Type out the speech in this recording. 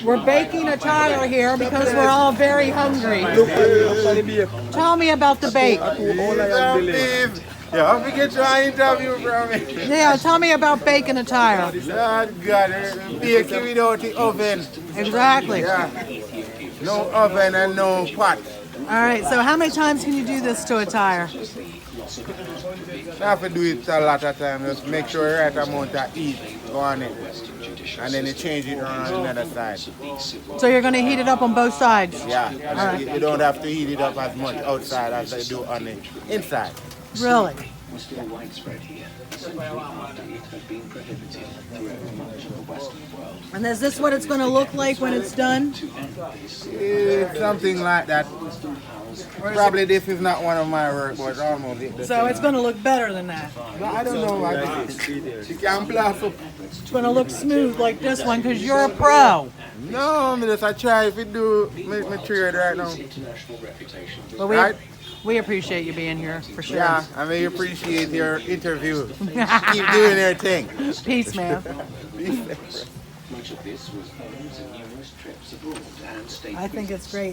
We're baking a tire here because we're all very hungry. Tell me about the bake. Yeah, I forget your interview from me. Yeah, tell me about baking a tire. God, bake it without the oven. Exactly. Yeah. No oven and no pot. All right, so how many times can you do this to a tire? You have to do it a lot of times. Just make sure the right amount of heat go on it. And then you change it around on the other side. So you're going to heat it up on both sides? Yeah. And you don't have to heat it up as much outside as they do on the inside. Really? Was still widespread here, century after it had been prohibited throughout much of the Western world. And is this what it's going to look like when it's done? Something like that. Probably this is not one of my work, but almost it. So it's going to look better than that. I don't know what it is. You can't blast up. It's going to look smooth like this one because you're a pro. No, I just I try if it do make me trade right now. But we appreciate you being here for sure. Yeah, I really appreciate your interview. Keep doing your thing. Peace, man. Much of this was owing to numerous trips abroad and state. I think it's great.